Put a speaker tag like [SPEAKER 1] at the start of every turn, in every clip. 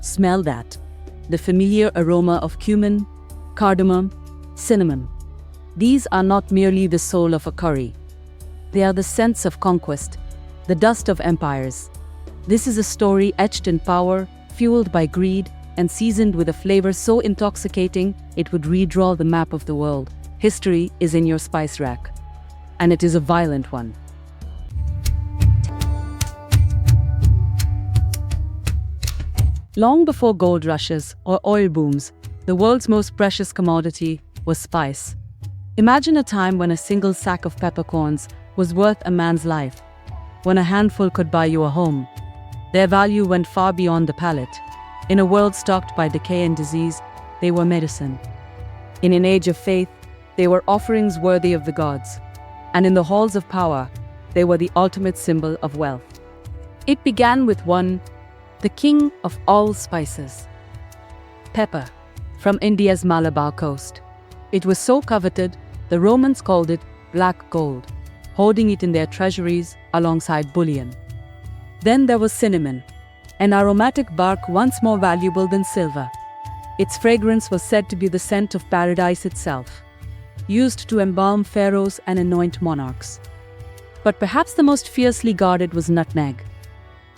[SPEAKER 1] Smell that. The familiar aroma of cumin, cardamom, cinnamon. These are not merely the soul of a curry. They are the scents of conquest, the dust of empires. This is a story etched in power, fueled by greed, and seasoned with a flavor so intoxicating it would redraw the map of the world. History is in your spice rack, and it is a violent one. Long before gold rushes or oil booms, the world's most precious commodity was spice. Imagine a time when a single sack of peppercorns was worth a man's life, when a handful could buy you a home. Their value went far beyond the palate. In a world stalked by decay and disease, they were medicine. In an age of faith, they were offerings worthy of the gods. And in the halls of power, they were the ultimate symbol of wealth. It began with one, the king of all spices. Pepper, from India's Malabar coast. It was so coveted, the Romans called it black gold, hoarding it in their treasuries alongside bullion. Then there was cinnamon, an aromatic bark once more valuable than silver. Its fragrance was said to be the scent of paradise itself, used to embalm pharaohs and anoint monarchs. But perhaps the most fiercely guarded was nutmeg,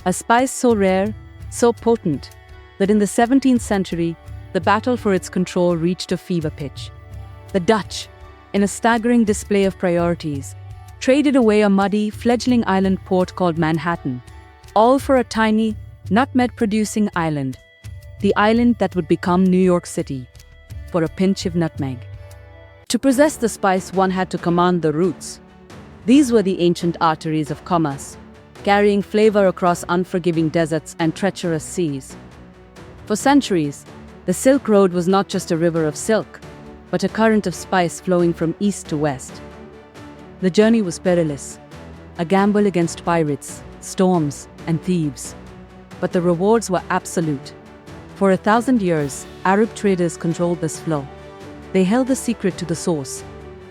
[SPEAKER 1] a spice so rare, so potent, that in the 17th century, the battle for its control reached a fever pitch. The Dutch, in a staggering display of priorities, traded away a muddy, fledgling island port called Manhattan, all for a tiny, nutmeg-producing island, the island that would become New York City, for a pinch of nutmeg. To possess the spice, one had to command the routes. These were the ancient arteries of commerce, carrying flavor across unforgiving deserts and treacherous seas. For centuries, the Silk Road was not just a river of silk, but a current of spice flowing from east to west. The journey was perilous, a gamble against pirates, storms, and thieves. But the rewards were absolute. For 1,000 years, Arab traders controlled this flow. They held the secret to the source,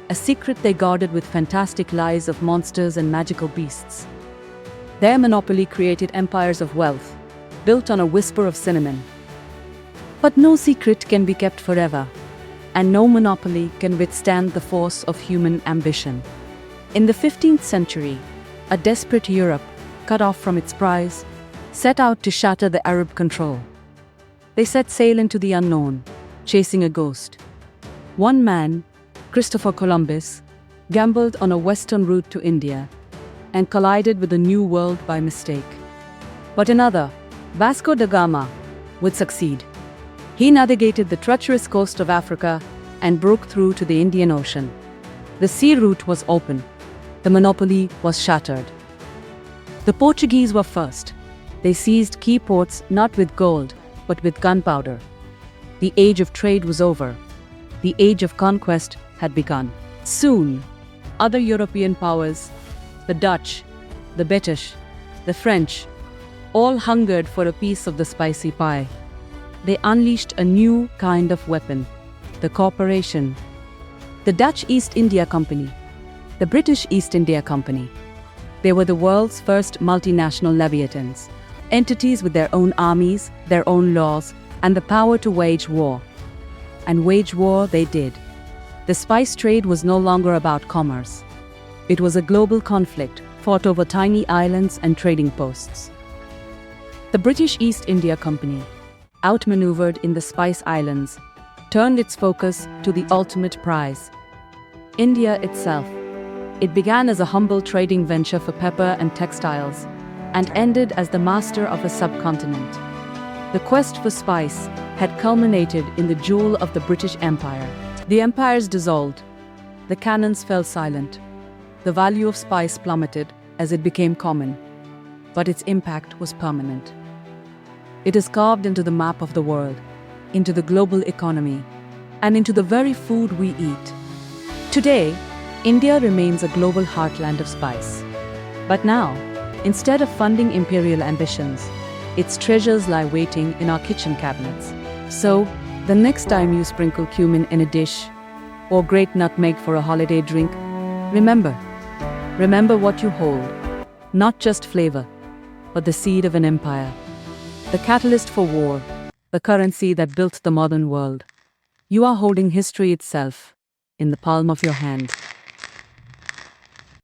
[SPEAKER 1] a secret they guarded with fantastic lies of monsters and magical beasts. Their monopoly created empires of wealth, built on a whisper of cinnamon. But no secret can be kept forever, and no monopoly can withstand the force of human ambition. In the 15th century, a desperate Europe, cut off from its prize, set out to shatter the Arab control. They set sail into the unknown, chasing a ghost. One man, Christopher Columbus, gambled on a western route to India and collided with a new world by mistake. But another, Vasco da Gama, would succeed. He navigated the treacherous coast of Africa and broke through to the Indian Ocean. The sea route was open. The monopoly was shattered. The Portuguese were first. They seized key ports not with gold, but with gunpowder. The age of trade was over. The age of conquest had begun. Soon, other European powers, the Dutch, the British, the French, all hungered for a piece of the spicy pie. They unleashed a new kind of weapon, the corporation. The Dutch East India Company, the British East India Company. They were the world's first multinational leviathans, entities with their own armies, their own laws, and the power to wage war. And wage war they did. The spice trade was no longer about commerce. It was a global conflict fought over tiny islands and trading posts. The British East India Company, outmaneuvered in the Spice Islands, turned its focus to the ultimate prize, India itself. It began as a humble trading venture for pepper and textiles, and ended as the master of a subcontinent. The quest for spice had culminated in the jewel of the British Empire. The empires dissolved. The cannons fell silent. The value of spice plummeted as it became common, but its impact was permanent. It is carved into the map of the world, into the global economy, and into the very food we eat. Today, India remains a global heartland of spice. But now, instead of funding imperial ambitions, its treasures lie waiting in our kitchen cabinets. So, the next time you sprinkle cumin in a dish, or grate nutmeg for a holiday drink, remember what you hold. Not just flavor, but the seed of an empire. The catalyst for war, the currency that built the modern world. You are holding history itself in the palm of your hand.